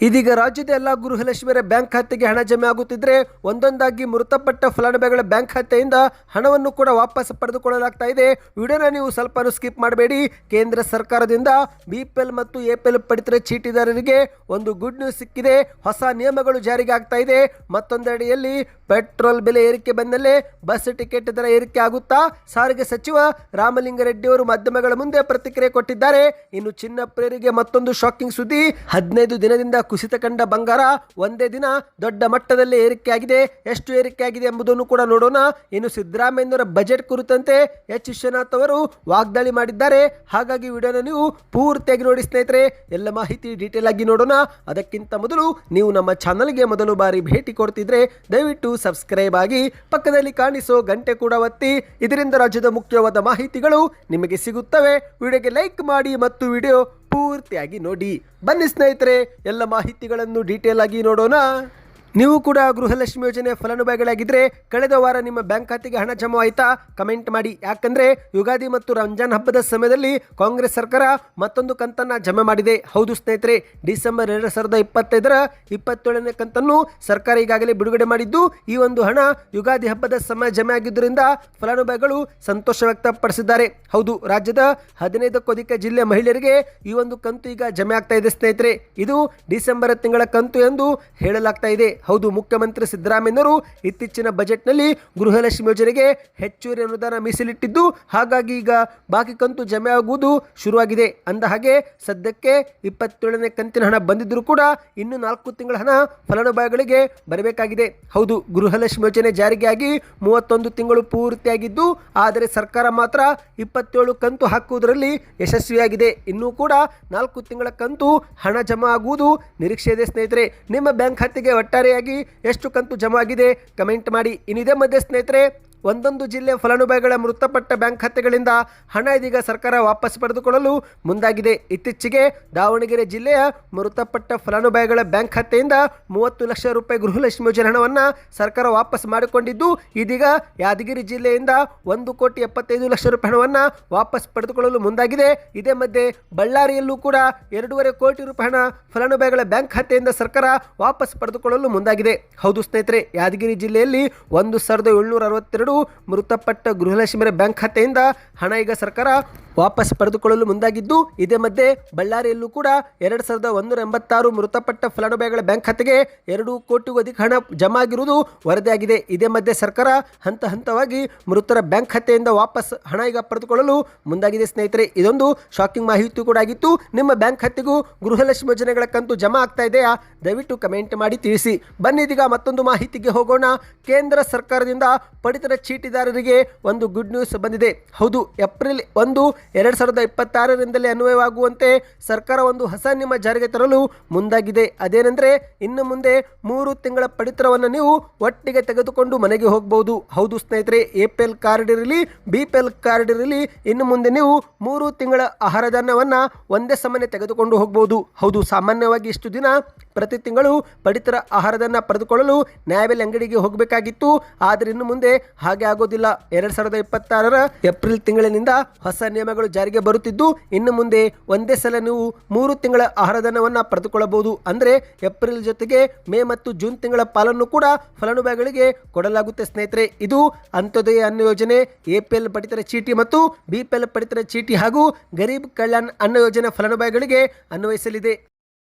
ಇದೀಗ ರಾಜ್ಯದ ಎಲ್ಲ ಗೃಹಲಕ್ಷ್ಮಿಯರ ಬ್ಯಾಂಕ್ ಖಾತೆಗೆ ಹಣ ಜಮೆ ಆಗುತ್ತಿದ್ರೆ ಒಂದೊಂದಾಗಿ ಮೃತಪಟ್ಟ ಫಲಾನುಭವಿಗಳ ಬ್ಯಾಂಕ್ ಖಾತೆಯಿಂದ ಹಣವನ್ನು ಕೂಡ ವಾಪಸ್ ಪಡೆದುಕೊಳ್ಳಲಾಗ್ತಾ ಇದೆ. ವಿಡಿಯೋನ ನೀವು ಸ್ವಲ್ಪ ಸ್ಕಿಪ್ ಮಾಡಬೇಡಿ. ಕೇಂದ್ರ ಸರ್ಕಾರದಿಂದ ಬಿಪಿಎಲ್ ಮತ್ತು ಎಪಿಎಲ್ ಪಡಿತರ ಚೀಟಿದಾರರಿಗೆ ಒಂದು ಗುಡ್ ನ್ಯೂಸ್ ಸಿಕ್ಕಿದೆ. ಹೊಸ ನಿಯಮಗಳು ಜಾರಿಗೆ ಆಗ್ತಾ ಇದೆ. ಮತ್ತೊಂದೆಡೆಯಲ್ಲಿ ಪೆಟ್ರೋಲ್ ಬೆಲೆ ಏರಿಕೆ ಬೆನ್ನಲ್ಲೇ ಬಸ್ ಟಿಕೆಟ್ ದರ ಏರಿಕೆ ಆಗುತ್ತಾ? ಸಾರಿಗೆ ಸಚಿವ ರಾಮಲಿಂಗಾರೆಡ್ಡಿ ಅವರು ಮಾಧ್ಯಮಗಳ ಮುಂದೆ ಪ್ರತಿಕ್ರಿಯೆ ಕೊಟ್ಟಿದ್ದಾರೆ. ಇನ್ನು ಚಿನ್ನ ಪ್ರಿಯರಿಗೆ ಮತ್ತೊಂದು ಶಾಕಿಂಗ್ ಸುದ್ದಿ. 15 ದಿನದಿಂದ ಕುಸಿತ ಕಂಡ ಬಂಗಾರ ಒಂದೇ ದಿನ ದೊಡ್ಡ ಮಟ್ಟದಲ್ಲಿ ಏರಿಕೆಯಾಗಿದೆ. ಎಷ್ಟು ಏರಿಕೆಯಾಗಿದೆ ಎಂಬುದನ್ನು ಕೂಡ ನೋಡೋಣ. ಇನ್ನು ಸಿದ್ದರಾಮಯ್ಯನವರ ಬಜೆಟ್ ಕುರಿತಂತೆ ಎಚ್ ವಿಶ್ವನಾಥ್ ಅವರು ವಾಗ್ದಾಳಿ ಮಾಡಿದ್ದಾರೆ. ಹಾಗಾಗಿ ವಿಡಿಯೋನ ನೀವು ಪೂರ್ತಿಯಾಗಿ ನೋಡಿ ಸ್ನೇಹಿತರೆ. ಎಲ್ಲ ಮಾಹಿತಿ ಡೀಟೇಲ್ ಆಗಿ ನೋಡೋಣ. ಅದಕ್ಕಿಂತ ಮೊದಲು ನೀವು ನಮ್ಮ ಚಾನಲ್ಗೆ ಮೊದಲು ಬಾರಿ ಭೇಟಿ ಕೊಡ್ತಿದ್ರೆ ದಯವಿಟ್ಟು ಸಬ್ಸ್ಕ್ರೈಬ್ ಆಗಿ ಪಕ್ಕದಲ್ಲಿ ಕಾಣಿಸೋ ಗಂಟೆ ಕೂಡ ಒತ್ತಿ. ಇದರಿಂದ ರಾಜ್ಯದ ಮುಖ್ಯವಾದ ಮಾಹಿತಿಗಳು ನಿಮಗೆ ಸಿಗುತ್ತವೆ. ವಿಡಿಯೋಗೆ ಲೈಕ್ ಮಾಡಿ ಮತ್ತು ವಿಡಿಯೋ ಪೂರ್ತಿಯಾಗಿ ನೋಡಿ. ಬನ್ನಿ ಸ್ನೇಹಿತರೆ, ಎಲ್ಲ ಮಾಹಿತಿಗಳನ್ನು ಡೀಟೇಲ್ ಆಗಿ ನೋಡೋಣ. ನೀವು ಕೂಡ ಗೃಹಲಕ್ಷ್ಮಿ ಯೋಜನೆ ಫಲಾನುಭವಿಗಳಾಗಿದ್ದರೆ ಕಳೆದ ವಾರ ನಿಮ್ಮ ಬ್ಯಾಂಕ್ ಖಾತೆಗೆ ಹಣ ಜಮಾ ಆಯಿತಾ? ಕಮೆಂಟ್ ಮಾಡಿ. ಯಾಕಂದರೆ ಯುಗಾದಿ ಮತ್ತು ರಂಜಾನ್ ಹಬ್ಬದ ಸಮಯದಲ್ಲಿ ಕಾಂಗ್ರೆಸ್ ಸರ್ಕಾರ ಮತ್ತೊಂದು ಕಂತನ್ನು ಜಮೆ ಮಾಡಿದೆ. ಹೌದು ಸ್ನೇಹಿತರೆ, ಡಿಸೆಂಬರ್ 2025ರ 27ನೇ ಕಂತನ್ನು ಸರ್ಕಾರ ಈಗಾಗಲೇ ಬಿಡುಗಡೆ ಮಾಡಿದ್ದು, ಈ ಒಂದು ಹಣ ಯುಗಾದಿ ಹಬ್ಬದ ಸಮಯ ಜಮೆ ಆಗಿದ್ದರಿಂದ ಫಲಾನುಭವಿಗಳು ಸಂತೋಷ ವ್ಯಕ್ತಪಡಿಸಿದ್ದಾರೆ. ಹೌದು, ರಾಜ್ಯದ 15ಕ್ಕೂ ಅಧಿಕ ಜಿಲ್ಲೆ ಮಹಿಳೆಯರಿಗೆ ಈ ಒಂದು ಕಂತು ಈಗ ಜಮೆ ಆಗ್ತಾ ಇದೆ ಸ್ನೇಹಿತರೆ. ಇದು ಡಿಸೆಂಬರ್ ತಿಂಗಳ ಕಂತು ಎಂದು ಹೇಳಲಾಗ್ತಾ ಇದೆ. ಹೌದು, ಮುಖ್ಯಮಂತ್ರಿ ಸಿದ್ದರಾಮಯ್ಯನವರು ಇತ್ತೀಚಿನ ಬಜೆಟ್ನಲ್ಲಿ ಗೃಹಲಕ್ಷ್ಮಿ ಯೋಜನೆಗೆ ಹೆಚ್ಚುವರಿ ಅನುದಾನ ಮೀಸಲಿಟ್ಟಿದ್ದು, ಹಾಗಾಗಿ ಈಗ ಬಾಕಿ ಕಂತು ಜಮೆ ಆಗುವುದು ಶುರುವಾಗಿದೆ. ಅಂದ ಹಾಗೆ ಸದ್ಯಕ್ಕೆ 27ನೇ ಕಂತಿನ ಹಣ ಬಂದಿದ್ದರೂ ಕೂಡ ಇನ್ನು 4 ತಿಂಗಳ ಹಣ ಫಲಾನುಭವಿಗಳಿಗೆ ಬರಬೇಕಾಗಿದೆ. ಹೌದು, ಗೃಹಲಕ್ಷ್ಮಿ ಯೋಜನೆ ಜಾರಿಗೆ ಆಗಿ 31 ತಿಂಗಳು ಪೂರ್ತಿಯಾಗಿದ್ದು, ಆದರೆ ಸರ್ಕಾರ ಮಾತ್ರ 27 ಕಂತು ಹಾಕುವುದರಲ್ಲಿ ಯಶಸ್ವಿಯಾಗಿದೆ. ಇನ್ನೂ ಕೂಡ 4 ತಿಂಗಳ ಕಂತು ಹಣ ಜಮಾ ಆಗುವುದು ನಿರೀಕ್ಷೆ ಇದೆ ಸ್ನೇಹಿತರೆ. ನಿಮ್ಮ ಬ್ಯಾಂಕ್ ಖಾತೆಗೆ ಒಟ್ಟಾರೆಯಾಗಿ ಎಷ್ಟು ಕಂತು ಜಮಾ ಆಗಿದೆ ಕಮೆಂಟ್ ಮಾಡಿ. ಇನ್ನಿದೇ ಮಧ್ಯೆ ಸ್ನೇಹಿತರೆ, ಒಂದೊಂದು ಜಿಲ್ಲೆ ಫಲಾನುಭವಿಗಳ ಮೃತಪಟ್ಟ ಬ್ಯಾಂಕ್ ಖಾತೆಗಳಿಂದ ಹಣ ಇದೀಗ ಸರ್ಕಾರ ವಾಪಸ್ ಪಡೆದುಕೊಳ್ಳಲು ಮುಂದಾಗಿದೆ. ಇತ್ತೀಚೆಗೆ ದಾವಣಗೆರೆ ಜಿಲ್ಲೆಯ ಮೃತಪಟ್ಟ ಫಲಾನುಭವಿಗಳ ಬ್ಯಾಂಕ್ ಖಾತೆಯಿಂದ 30 ಲಕ್ಷ ರೂಪಾಯಿ ಗೃಹಲಕ್ಷ್ಮಿ ಯೋಜನೆ ಹಣವನ್ನು ಸರ್ಕಾರ ವಾಪಸ್ ಮಾಡಿಕೊಂಡಿದ್ದು, ಇದೀಗ ಯಾದಗಿರಿ ಜಿಲ್ಲೆಯಿಂದ 1,75,00,000 ರೂಪಾಯಿ ಹಣವನ್ನು ವಾಪಸ್ ಪಡೆದುಕೊಳ್ಳಲು ಮುಂದಾಗಿದೆ. ಇದೇ ಮಧ್ಯೆ ಬಳ್ಳಾರಿಯಲ್ಲೂ ಕೂಡ 2.5 ಕೋಟಿ ರೂಪಾಯಿ ಹಣ ಫಲಾನುಭವಿಗಳ ಬ್ಯಾಂಕ್ ಖಾತೆಯಿಂದ ಸರ್ಕಾರ ವಾಪಸ್ ಪಡೆದುಕೊಳ್ಳಲು ಮುಂದಾಗಿದೆ. ಹೌದು ಸ್ನೇಹಿತರೆ, ಯಾದಗಿರಿ ಜಿಲ್ಲೆಯಲ್ಲಿ 1,762 ಮೃತಪಟ್ಟ ಗೃಹಲಕ್ಷ್ಮಿಯರ ಬ್ಯಾಂಕ್ ಖಾತೆಯಿಂದ ಹಣ ಈಗ ಸರ್ಕಾರ ವಾಪಸ್ ಪಡೆದುಕೊಳ್ಳಲು ಮುಂದಾಗಿದ್ದು, ಇದೇ ಮಧ್ಯೆ ಬಳ್ಳಾರಿಯಲ್ಲೂ ಕೂಡ 2,186 ಮೃತಪಟ್ಟ ಫಲಾನುಭವಿಗಳ ಬ್ಯಾಂಕ್ ಖಾತೆಗೆ 2 ಕೋಟಿಗೂ ಅಧಿಕ ಹಣ ಜಮಾ ಆಗಿರುವುದು ವರದಿಯಾಗಿದೆ. ಇದೇ ಮಧ್ಯೆ ಸರ್ಕಾರ ಹಂತ ಹಂತವಾಗಿ ಮೃತರ ಬ್ಯಾಂಕ್ ಖಾತೆಯಿಂದ ವಾಪಸ್ ಹಣ ಈಗ ಪಡೆದುಕೊಳ್ಳಲು ಮುಂದಾಗಿದೆ ಸ್ನೇಹಿತರೆ. ಇದೊಂದು ಶಾಕಿಂಗ್ ಮಾಹಿತಿ ಕೂಡ ಆಗಿತ್ತು. ನಿಮ್ಮ ಬ್ಯಾಂಕ್ ಖಾತೆಗೂ ಗೃಹಲಕ್ಷ್ಮಿ ಯೋಜನೆಗಳ ಕಂತು ಜಮಾ ಆಗ್ತಾ ಇದೆಯಾ? ದಯವಿಟ್ಟು ಕಮೆಂಟ್ ಮಾಡಿ ತಿಳಿಸಿ. ಬನ್ನಿ ಇದೀಗ ಮತ್ತೊಂದು ಮಾಹಿತಿಗೆ ಹೋಗೋಣ. ಕೇಂದ್ರ ಸರ್ಕಾರದಿಂದ ಪಡಿತರ ಚೀಟಿದಾರರಿಗೆ ಒಂದು ಗುಡ್ ನ್ಯೂಸ್ ಬಂದಿದೆ. ಹೌದು, ಏಪ್ರಿಲ್ 1, 2026ರಿಂದಲೇ ಅನ್ವಯವಾಗುವಂತೆ ಸರ್ಕಾರ ಒಂದು ಹೊಸ ನಿಯಮ ಜಾರಿಗೆ ತರಲು ಮುಂದಾಗಿದೆ. ಅದೇನೆಂದರೆ, ಇನ್ನು ಮುಂದೆ 3 ತಿಂಗಳ ಪಡಿತರವನ್ನು ನೀವು ಒಟ್ಟಿಗೆ ತೆಗೆದುಕೊಂಡು ಮನೆಗೆ ಹೋಗಬಹುದು. ಹೌದು ಸ್ನೇಹಿತರೆ, ಎಪಿಎಲ್ ಕಾರ್ಡ್ ಇರಲಿ, ಬಿಪಿಎಲ್ ಕಾರ್ಡ್ ಇರಲಿ, ಇನ್ನು ಮುಂದೆ ನೀವು 3 ತಿಂಗಳ ಆಹಾರಧಾನ್ಯವನ್ನು ಒಂದೇ ಸಮನೆ ತೆಗೆದುಕೊಂಡು ಹೋಗಬಹುದು. ಹೌದು, ಸಾಮಾನ್ಯವಾಗಿ ಇಷ್ಟು ದಿನ ಪ್ರತಿ ತಿಂಗಳು ಪಡಿತರ ಆಹಾರಧಾನ್ಯ ಪಡೆದುಕೊಳ್ಳಲು ನ್ಯಾಯಬೆಲೆ ಅಂಗಡಿಗೆ ಹೋಗಬೇಕಾಗಿತ್ತು. ಆದರೆ ಇನ್ನು ಮುಂದೆ ಹಾಗೆ ಆಗೋದಿಲ್ಲ. 2026ರ ಏಪ್ರಿಲ್ ತಿಂಗಳಿನಿಂದ ಹೊಸ ನಿಯಮಗಳು ಜಾರಿಗೆ ಬರುತ್ತಿದ್ದು, ಇನ್ನು ಮುಂದೆ ಒಂದೇ ಸಲ ನೀವು 3 ತಿಂಗಳ ಆಹಾರಧನವನ್ನು ಪಡೆದುಕೊಳ್ಳಬಹುದು. ಅಂದರೆ ಏಪ್ರಿಲ್ ಜೊತೆಗೆ ಮೇ ಮತ್ತು ಜೂನ್ ತಿಂಗಳ ಪಾಲನ್ನು ಕೂಡ ಫಲಾನುಭವಿಗಳಿಗೆ ಕೊಡಲಾಗುತ್ತೆ ಸ್ನೇಹಿತರೆ. ಇದು ಅಂತ್ಯೋದಯ ಅನ್ನ ಯೋಜನೆ, ಎಪಿಎಲ್ ಪಡಿತರ ಚೀಟಿ ಮತ್ತು ಬಿಪಿಎಲ್ ಪಡಿತರ ಚೀಟಿ ಹಾಗೂ ಗರೀಬ್ ಕಲ್ಯಾಣ್ ಅನ್ನ ಯೋಜನೆ ಫಲಾನುಭವಿಗಳಿಗೆ ಅನ್ವಯಿಸಲಿದೆ.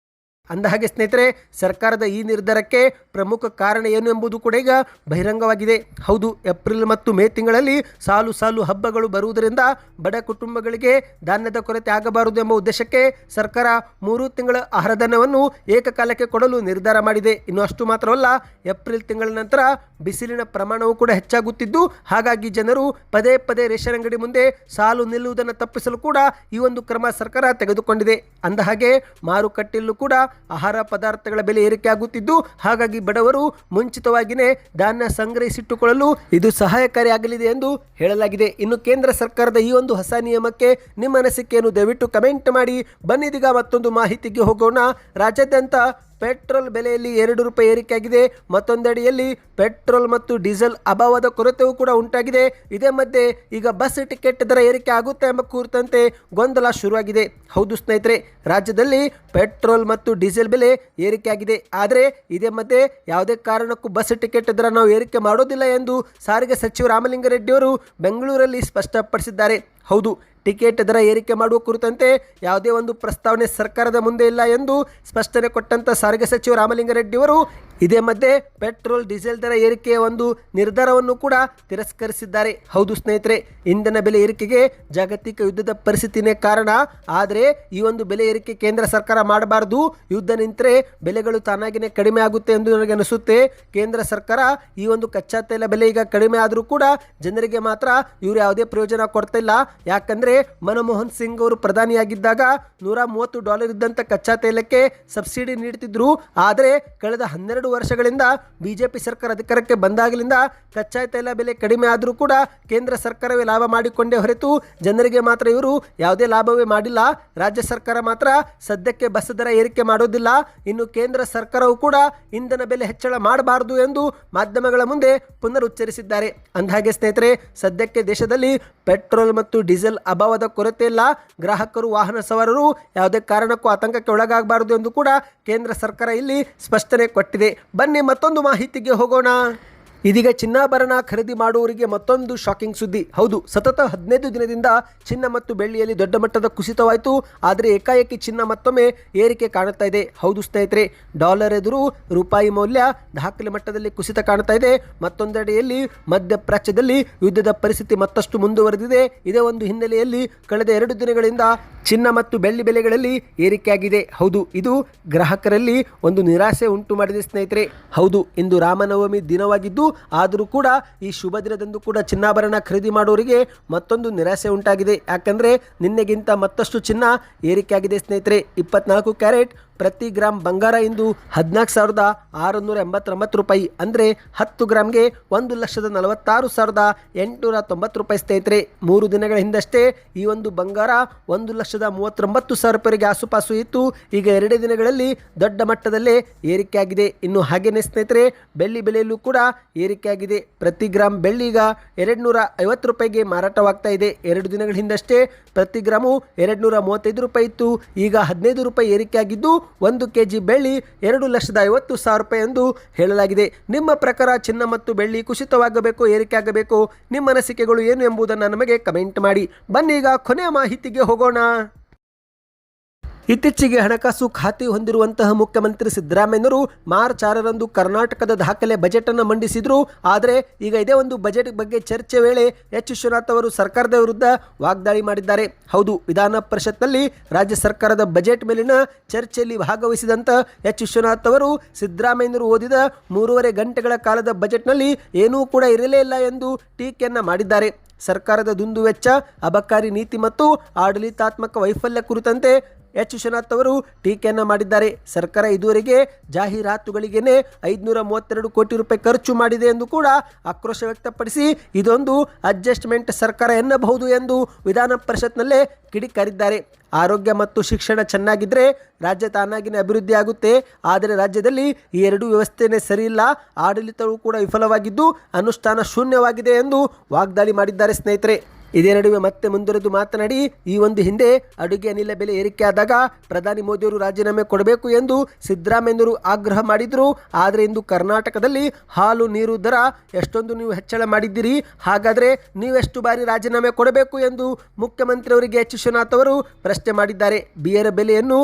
ಅಂದಹಾಗೆ ಸ್ನೇಹಿತರೆ, ಸರ್ಕಾರದ ಈ ನಿರ್ಧಾರಕ್ಕೆ ಪ್ರಮುಖ ಕಾರಣ ಏನು ಎಂಬುದು ಕೂಡ ಈಗ ಬಹಿರಂಗವಾಗಿದೆ. ಹೌದು, ಏಪ್ರಿಲ್ ಮತ್ತು ಮೇ ತಿಂಗಳಲ್ಲಿ ಸಾಲು ಸಾಲು ಹಬ್ಬಗಳು ಬರುವುದರಿಂದ ಬಡ ಕುಟುಂಬಗಳಿಗೆ ಧಾನ್ಯದ ಕೊರತೆ ಆಗಬಾರದು ಎಂಬ ಉದ್ದೇಶಕ್ಕೆ ಸರ್ಕಾರ 3 ತಿಂಗಳ ಆಹಾರಧಾನ್ಯವನ್ನು ಏಕಕಾಲಕ್ಕೆ ಕೊಡಲು ನಿರ್ಧಾರ ಮಾಡಿದೆ. ಇನ್ನು ಅಷ್ಟು ಮಾತ್ರವಲ್ಲ, ಏಪ್ರಿಲ್ ತಿಂಗಳ ನಂತರ ಬಿಸಿಲಿನ ಪ್ರಮಾಣವೂ ಕೂಡ ಹೆಚ್ಚಾಗುತ್ತಿದ್ದು, ಹಾಗಾಗಿ ಜನರು ಪದೇ ಪದೇ ರೇಷನ್ ಅಂಗಡಿ ಮುಂದೆ ಸಾಲು ನಿಲ್ಲುವುದನ್ನು ತಪ್ಪಿಸಲು ಕೂಡ ಈ ಒಂದು ಕ್ರಮ ಸರ್ಕಾರ ತೆಗೆದುಕೊಂಡಿದೆ. ಅಂದಹಾಗೆ ಮಾರುಕಟ್ಟೆಯಲ್ಲೂ ಕೂಡ ಆಹಾರ ಪದಾರ್ಥಗಳ ಬೆಲೆ ಏರಿಕೆ ಆಗುತ್ತಿದ್ದು, ಹಾಗಾಗಿ ಬಡವರು ಮುಂಚಿತವಾಗಿಯೇ ಧಾನ್ಯ ಸಂಗ್ರಹಿಸಿಟ್ಟುಕೊಳ್ಳಲು ಇದು ಸಹಾಯಕಾರಿಯಾಗಲಿದೆ ಎಂದು ಹೇಳಲಾಗಿದೆ. ಇನ್ನು ಕೇಂದ್ರ ಸರ್ಕಾರದ ಈ ಒಂದು ಹೊಸ ನಿಯಮಕ್ಕೆ ನಿಮ್ಮ ಅನಿಸಿಕೆಯನ್ನು ದಯವಿಟ್ಟು ಕಮೆಂಟ್ ಮಾಡಿ. ಬನ್ನಿದೀಗ ಮತ್ತೊಂದು ಮಾಹಿತಿಗೆ ಹೋಗೋಣ. ರಾಜ್ಯಾದ್ಯಂತ ಪೆಟ್ರೋಲ್ ಬೆಲೆಯಲ್ಲಿ 2 ರೂಪಾಯಿ ಏರಿಕೆಯಾಗಿದೆ. ಮತ್ತೊಂದೆಡೆಯಲ್ಲಿ ಪೆಟ್ರೋಲ್ ಮತ್ತು ಡೀಸೆಲ್ ಅಭಾವದ ಕೊರತೆಯೂ ಕೂಡ ಉಂಟಾಗಿದೆ. ಇದೇ ಮಧ್ಯೆ ಈಗ ಬಸ್ ಟಿಕೆಟ್ ದರ ಏರಿಕೆ ಆಗುತ್ತೆ ಎಂಬ ಕುರಿತಂತೆ ಗೊಂದಲ ಶುರುವಾಗಿದೆ. ಹೌದು ಸ್ನೇಹಿತರೆ, ರಾಜ್ಯದಲ್ಲಿ ಪೆಟ್ರೋಲ್ ಮತ್ತು ಡೀಸೆಲ್ ಬೆಲೆ ಏರಿಕೆಯಾಗಿದೆ. ಆದರೆ ಇದೇ ಮಧ್ಯೆ ಯಾವುದೇ ಕಾರಣಕ್ಕೂ ಬಸ್ ಟಿಕೆಟ್ ದರ ನಾವು ಏರಿಕೆ ಮಾಡೋದಿಲ್ಲ ಎಂದು ಸಾರಿಗೆ ಸಚಿವ ರಾಮಲಿಂಗಾರೆಡ್ಡಿಯವರು ಬೆಂಗಳೂರಲ್ಲಿ ಸ್ಪಷ್ಟಪಡಿಸಿದ್ದಾರೆ. ಹೌದು, ಟಿಕೆಟ್ ದರ ಏರಿಕೆ ಮಾಡುವ ಕುರಿತಂತೆ ಯಾವುದೇ ಒಂದು ಪ್ರಸ್ತಾವನೆ ಸರ್ಕಾರದ ಮುಂದೆ ಇಲ್ಲ ಎಂದು ಸ್ಪಷ್ಟನೆ ಕೊಟ್ಟಂತ ಸಾರಿಗೆ ಸಚಿವ ರಾಮಲಿಂಗಾರೆಡ್ಡಿಯವರು ಇದೇ ಮಧ್ಯೆ ಪೆಟ್ರೋಲ್ ಡೀಸೆಲ್ ದರ ಏರಿಕೆಯ ಒಂದು ನಿರ್ಧಾರವನ್ನು ಕೂಡ ತಿರಸ್ಕರಿಸಿದ್ದಾರೆ. ಹೌದು ಸ್ನೇಹಿತರೆ, ಇಂಧನ ಬೆಲೆ ಏರಿಕೆಗೆ ಜಾಗತಿಕ ಯುದ್ಧದ ಪರಿಸ್ಥಿತಿನೇ ಕಾರಣ. ಆದರೆ ಈ ಒಂದು ಬೆಲೆ ಏರಿಕೆ ಕೇಂದ್ರ ಸರ್ಕಾರ ಮಾಡಬಾರದು. ಯುದ್ಧ ನಿಂತರೆ ಬೆಲೆಗಳು ತಾನಾಗಿಯೇ ಕಡಿಮೆ ಆಗುತ್ತೆ ಎಂದು ನನಗೆ ಅನಿಸುತ್ತೆ. ಕೇಂದ್ರ ಸರ್ಕಾರ ಈ ಒಂದು ಕಚ್ಚಾ ತೈಲ ಬೆಲೆ ಈಗ ಕಡಿಮೆ ಆದರೂ ಕೂಡ ಜನರಿಗೆ ಮಾತ್ರ ಇವರು ಯಾವುದೇ ಪ್ರಯೋಜನ ಕೊಡ್ತಾ ಇಲ್ಲ. ಯಾಕಂದ್ರೆ ಮನಮೋಹನ್ ಸಿಂಗ್ ಅವರು ಪ್ರಧಾನಿಯಾಗಿದ್ದಾಗ $130 ಇದ್ದಂಥ ಕಚ್ಚಾ ತೈಲಕ್ಕೆ ಸಬ್ಸಿಡಿ ನೀಡುತ್ತಿದ್ರು. ಆದರೆ ಕಳೆದ 12 ವರ್ಷಗಳಿಂದ ಬಿಜೆಪಿ ಸರ್ಕಾರ ಅಧಿಕಾರಕ್ಕೆ ಬಂದಾಗಲಿಂದ ಕಚ್ಚಾ ತೈಲ ಬೆಲೆ ಕಡಿಮೆ ಆದರೂ ಕೂಡ ಕೇಂದ್ರ ಸರ್ಕಾರವೇ ಲಾಭ ಮಾಡಿಕೊಂಡೇ ಹೊರತು ಜನರಿಗೆ ಮಾತ್ರ ಇವರು ಯಾವುದೇ ಲಾಭವೇ ಮಾಡಿಲ್ಲ. ರಾಜ್ಯ ಸರ್ಕಾರ ಮಾತ್ರ ಸದ್ಯಕ್ಕೆ ಬಸ್ ದರ ಏರಿಕೆ ಮಾಡೋದಿಲ್ಲ. ಇನ್ನು ಕೇಂದ್ರ ಸರ್ಕಾರವು ಕೂಡ ಇಂಧನ ಬೆಲೆ ಹೆಚ್ಚಳ ಮಾಡಬಾರದು ಎಂದು ಮಾಧ್ಯಮಗಳ ಮುಂದೆ ಪುನರುಚ್ಚರಿಸಿದ್ದಾರೆ. ಅಂದಹಾಗೆ ಸ್ನೇಹಿತರೆ, ಸದ್ಯಕ್ಕೆ ದೇಶದಲ್ಲಿ ಪೆಟ್ರೋಲ್ ಮತ್ತು ಡೀಸೆಲ್ ಅಭಾವದ ಕೊರತೆ ಇಲ್ಲ. ಗ್ರಾಹಕರು, ವಾಹನ ಸವಾರರು ಯಾವುದೇ ಕಾರಣಕ್ಕೂ ಆತಂಕಕ್ಕೆ ಒಳಗಾಗಬಾರದು ಎಂದು ಕೂಡ ಕೇಂದ್ರ ಸರ್ಕಾರ ಇಲ್ಲಿ ಸ್ಪಷ್ಟನೆ ಕೊಟ್ಟಿದೆ. ಬನ್ನಿ ಮತ್ತೊಂದು ಮಾಹಿತಿಗೆ ಹೋಗೋಣ. ಇದೀಗ ಚಿನ್ನಾಭರಣ ಖರೀದಿ ಮಾಡುವವರಿಗೆ ಮತ್ತೊಂದು ಶಾಕಿಂಗ್ ಸುದ್ದಿ. ಹೌದು, ಸತತ 15 ದಿನದಿಂದ ಚಿನ್ನ ಮತ್ತು ಬೆಳ್ಳಿಯಲ್ಲಿ ದೊಡ್ಡ ಮಟ್ಟದ ಕುಸಿತವಾಯಿತು. ಆದರೆ ಏಕಾಏಕಿ ಚಿನ್ನ ಮತ್ತೊಮ್ಮೆ ಏರಿಕೆ ಕಾಣುತ್ತಾ ಇದೆ. ಹೌದು ಸ್ನೇಹಿತರೆ, ಡಾಲರ್ ಎದುರು ರೂಪಾಯಿ ಮೌಲ್ಯ ದಾಖಲೆ ಮಟ್ಟದಲ್ಲಿ ಕುಸಿತ ಕಾಣ್ತಾ ಇದೆ. ಮತ್ತೊಂದೆಡೆಯಲ್ಲಿ ಮಧ್ಯಪ್ರಾಚ್ಯದಲ್ಲಿ ಯುದ್ಧದ ಪರಿಸ್ಥಿತಿ ಮತ್ತಷ್ಟು ಮುಂದುವರೆದಿದೆ. ಇದೇ ಒಂದು ಹಿನ್ನೆಲೆಯಲ್ಲಿ ಕಳೆದ 2 ದಿನಗಳಿಂದ ಚಿನ್ನ ಮತ್ತು ಬೆಳ್ಳಿ ಬೆಲೆಗಳಲ್ಲಿ ಏರಿಕೆಯಾಗಿದೆ. ಹೌದು, ಇದು ಗ್ರಾಹಕರಲ್ಲಿ ಒಂದು ನಿರಾಸೆ ಉಂಟು ಮಾಡಿದೆ ಸ್ನೇಹಿತರೆ. ಹೌದು, ಇಂದು ರಾಮನವಮಿ ದಿನವಾಗಿದ್ದು ಆದರೂ ಕೂಡ ಈ ಶುಭ ದಿನದಂದು ಕೂಡ ಚಿನ್ನಾಭರಣ ಖರೀದಿ ಮಾಡುವವರಿಗೆ ಮತ್ತೊಂದು ನಿರಾಸೆ ಉಂಟಾಗಿದೆ. ಯಾಕಂದರೆ ನಿನ್ನೆಗಿಂತ ಮತ್ತಷ್ಟು ಚಿನ್ನ ಏರಿಕೆಯಾಗಿದೆ ಸ್ನೇಹಿತರೆ. 24 ಕ್ಯಾರೆಟ್ ಪ್ರತಿ ಗ್ರಾಮ್ ಬಂಗಾರ ಇಂದು 14,689 ರೂಪಾಯಿ, ಅಂದರೆ 10 ಗ್ರಾಮ್ಗೆ 1,46,890 ರೂಪಾಯಿ ಸ್ನೇಹಿತರೆ. 3 ದಿನಗಳ ಹಿಂದಷ್ಟೇ ಈ ಒಂದು ಬಂಗಾರ 1,39,000 ರೂಪಾಯಿಗೆ ಆಸುಪಾಸು ಇತ್ತು. ಈಗ 2 ದಿನಗಳಲ್ಲಿ ದೊಡ್ಡ ಮಟ್ಟದಲ್ಲೇ ಏರಿಕೆಯಾಗಿದೆ. ಇನ್ನು ಹಾಗೇನೆ ಸ್ನೇಹಿತರೆ, ಬೆಳ್ಳಿ ಬೆಲೆಯಲ್ಲೂ ಕೂಡ ಏರಿಕೆಯಾಗಿದೆ. ಪ್ರತಿ ಗ್ರಾಮ್ ಬೆಳ್ಳಿ ಈಗ 250 ರೂಪಾಯಿಗೆ ಮಾರಾಟವಾಗ್ತಾ ಇದೆ. 2 ದಿನಗಳ ಹಿಂದಷ್ಟೇ ಪ್ರತಿ ಗ್ರಾಮು 235 ರೂಪಾಯಿ ಇತ್ತು. ಈಗ 15 ರೂಪಾಯಿ ಏರಿಕೆಯಾಗಿದ್ದು 1 kg ಬೆಳ್ಳಿ 2,50,000 ರೂಪಾಯಿ ಎಂದು ಹೇಳಲಾಗಿದೆ. ನಿಮ್ಮ ಪ್ರಕಾರ ಚಿನ್ನ ಮತ್ತು ಬೆಳ್ಳಿ ಕುಸಿತವಾಗಬೇಕು, ಏರಿಕೆ ಆಗಬೇಕು? ನಿಮ್ಮ ಅನಿಸಿಕೆಗಳು ಏನು ಎಂಬುದನ್ನು ನಮಗೆ ಕಮೆಂಟ್ ಮಾಡಿ. ಬನ್ನಿ ಈಗ ಕೊನೆಯ ಮಾಹಿತಿಗೆ ಹೋಗೋಣ. ಇತ್ತೀಚೆಗೆ ಹಣಕಾಸು ಖಾತೆ ಹೊಂದಿರುವಂತಹ ಮುಖ್ಯಮಂತ್ರಿ ಸಿದ್ದರಾಮಯ್ಯನವರು ಮಾರ್ಚ್ 6ರಂದು ಕರ್ನಾಟಕದ ದಾಖಲೆ ಬಜೆಟ್ ಅನ್ನು ಮಂಡಿಸಿದ್ರು. ಆದರೆ ಈಗ ಇದೇ ಒಂದು ಬಜೆಟ್ ಬಗ್ಗೆ ಚರ್ಚೆ ವೇಳೆ ಎಚ್ ವಿಶ್ವನಾಥ್ ಅವರು ಸರ್ಕಾರದ ವಿರುದ್ಧ ವಾಗ್ದಾಳಿ ಮಾಡಿದ್ದಾರೆ. ಹೌದು, ವಿಧಾನ ಪರಿಷತ್ನಲ್ಲಿ ರಾಜ್ಯ ಸರ್ಕಾರದ ಬಜೆಟ್ ಮೇಲಿನ ಚರ್ಚೆಯಲ್ಲಿ ಭಾಗವಹಿಸಿದಂಥ ಎಚ್ ವಿಶ್ವನಾಥ್ ಅವರು ಸಿದ್ದರಾಮಯ್ಯನವರು ಓದಿದ 3.5 ಗಂಟೆಗಳ ಕಾಲದ ಬಜೆಟ್ನಲ್ಲಿ ಏನೂ ಕೂಡ ಇರಲೇ ಇಲ್ಲ ಎಂದು ಟೀಕೆಯನ್ನು ಮಾಡಿದ್ದಾರೆ. ಸರ್ಕಾರದ ದುಂದುವೆಚ್ಚ, ಅಬಕಾರಿ ನೀತಿ ಮತ್ತು ಆಡಳಿತಾತ್ಮಕ ವೈಫಲ್ಯ ಕುರಿತಂತೆ ಎಚ್ ವಿಶ್ವನಾಥ್ ಅವರು ಟೀಕೆಯನ್ನು ಮಾಡಿದ್ದಾರೆ. ಸರ್ಕಾರ ಇದುವರೆಗೆ ಜಾಹೀರಾತುಗಳಿಗೇನೆ 532 ಕೋಟಿ ರೂಪಾಯಿ ಖರ್ಚು ಮಾಡಿದೆ ಎಂದು ಕೂಡ ಆಕ್ರೋಶ ವ್ಯಕ್ತಪಡಿಸಿ ಇದೊಂದು ಅಡ್ಜಸ್ಟ್ಮೆಂಟ್ ಸರ್ಕಾರ ಎನ್ನಬಹುದು ಎಂದು ವಿಧಾನ ಪರಿಷತ್ನಲ್ಲೇ ಕಿಡಿಕಾರಿದ್ದಾರೆ. ಆರೋಗ್ಯ ಮತ್ತು ಶಿಕ್ಷಣ ಚೆನ್ನಾಗಿದ್ದರೆ ರಾಜ್ಯ ತಾನಾಗಿಯೇ ಅಭಿವೃದ್ಧಿ ಆಗುತ್ತೆ. ಆದರೆ ರಾಜ್ಯದಲ್ಲಿ ಈ ಎರಡೂ ವ್ಯವಸ್ಥೆನೇ ಸರಿಯಿಲ್ಲ, ಆಡಳಿತವೂ ಕೂಡ ವಿಫಲವಾಗಿದ್ದು ಅನುಷ್ಠಾನ ಶೂನ್ಯವಾಗಿದೆ ಎಂದು ವಾಗ್ದಾಳಿ ಮಾಡಿದ್ದಾರೆ ಸ್ನೇಹಿತರೆ. ಇದೇ ನಡುವೆ ಮತ್ತೆ ಮುಂದುವರೆದು ಮಾತನಾಡಿ, ಈ ಒಂದು ಹಿಂದೆ ಅಡುಗೆ ಅನಿಲ ಬೆಲೆ ಏರಿಕೆಯಾದಾಗ ಪ್ರಧಾನಿ ಮೋದಿಯವರು ರಾಜೀನಾಮೆ ಕೊಡಬೇಕು ಎಂದು ಸಿದ್ದರಾಮಯ್ಯನವರು ಆಗ್ರಹ ಮಾಡಿದರು. ಆದರೆ ಇಂದು ಕರ್ನಾಟಕದಲ್ಲಿ ಹಾಲು ನೀರು ದರ ಎಷ್ಟೊಂದು ನೀವು ಹೆಚ್ಚಳ ಮಾಡಿದ್ದೀರಿ, ಹಾಗಾದರೆ ನೀವೆಷ್ಟು ಬಾರಿ ರಾಜೀನಾಮೆ ಕೊಡಬೇಕು ಎಂದು ಮುಖ್ಯಮಂತ್ರಿಯವರಿಗೆ ಎಚ್ ವಿಶ್ವನಾಥ್ ಅವರು ಪ್ರಶ್ನೆ ಮಾಡಿದ್ದಾರೆ. ಬಿಯರ್ ಬೆಲೆಯನ್ನು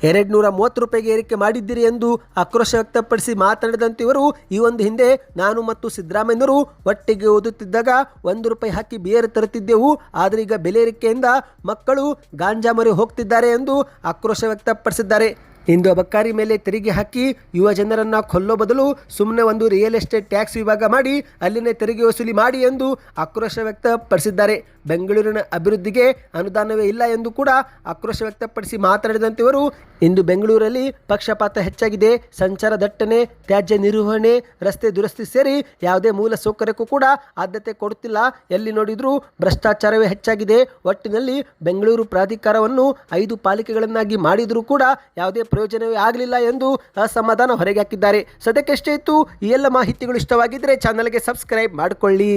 230 ರೂಪಾಯಿಗೆ ಏರಿಕೆ ಮಾಡಿದ್ದೀರಿ ಎಂದು ಆಕ್ರೋಶ ವ್ಯಕ್ತಪಡಿಸಿ ಮಾತನಾಡಿದಂತೆ ಇವರು, ಈ ಒಂದು ಹಿಂದೆ ನಾನು ಮತ್ತು ಸಿದ್ದರಾಮಯ್ಯನವರು ಒಟ್ಟಿಗೆ ಓದುತ್ತಿದ್ದಾಗ 1 ರೂಪಾಯಿ ಹಾಕಿ ಬಿಯರ್ ತರುತ್ತಿದ್ದೆವು. ಆದರೆ ಈಗ ಬೆಲೆ ಏರಿಕೆಯಿಂದ ಮಕ್ಕಳು ಗಾಂಜಾ ಮೊರೆ ಹೋಗ್ತಿದ್ದಾರೆ ಎಂದು ಆಕ್ರೋಶ ವ್ಯಕ್ತಪಡಿಸಿದ್ದಾರೆ. ಇಂದು ಅಬಕಾರಿ ಮೇಲೆ ತೆರಿಗೆ ಹಾಕಿ ಯುವ ಜನರನ್ನು ಕೊಲ್ಲೋ ಬದಲು ಸುಮ್ಮನೆ ಒಂದು ರಿಯಲ್ ಎಸ್ಟೇಟ್ ಟ್ಯಾಕ್ಸ್ ವಿಭಾಗ ಮಾಡಿ ಅಲ್ಲಿನೇ ತೆರಿಗೆ ವಸೂಲಿ ಮಾಡಿ ಎಂದು ಆಕ್ರೋಶ ವ್ಯಕ್ತಪಡಿಸಿದ್ದಾರೆ. ಬೆಂಗಳೂರಿನ ಅಭಿವೃದ್ಧಿಗೆ ಅನುದಾನವೇ ಇಲ್ಲ ಎಂದು ಕೂಡ ಆಕ್ರೋಶ ವ್ಯಕ್ತಪಡಿಸಿ ಮಾತನಾಡಿದಂತೆ ಇವರು, ಇಂದು ಬೆಂಗಳೂರಲ್ಲಿ ಪಕ್ಷಪಾತ ಹೆಚ್ಚಾಗಿದೆ, ಸಂಚಾರ ದಟ್ಟಣೆ, ತ್ಯಾಜ್ಯ ನಿರ್ವಹಣೆ, ರಸ್ತೆ ದುರಸ್ತಿ ಸೇರಿ ಯಾವುದೇ ಮೂಲ ಸೌಕರ್ಯಕ್ಕೂ ಕೂಡ ಆದ್ಯತೆ ಕೊಡುತ್ತಿಲ್ಲ. ಎಲ್ಲಿ ನೋಡಿದ್ರೂ ಭ್ರಷ್ಟಾಚಾರವೇ ಹೆಚ್ಚಾಗಿದೆ. ಒಟ್ಟಿನಲ್ಲಿ ಬೆಂಗಳೂರು ಪ್ರಾಧಿಕಾರವನ್ನು 5 ಪಾಲಿಕೆಗಳನ್ನಾಗಿ ಮಾಡಿದರೂ ಕೂಡ ಯಾವುದೇ ಪ್ರಯೋಜನವೇ ಆಗಲಿಲ್ಲ ಎಂದು ಅಸಮಾಧಾನ ಹೊರಗೆ ಹಾಕಿದ್ದಾರೆ. ಸದ್ಯಕ್ಕೆ ಎಷ್ಟೇ ಇತ್ತು ಈ ಎಲ್ಲ ಮಾಹಿತಿಗಳು ಇಷ್ಟವಾಗಿದ್ದರೆ ಚಾನಲ್ಗೆ ಸಬ್ಸ್ಕ್ರೈಬ್ ಮಾಡಿಕೊಳ್ಳಿ.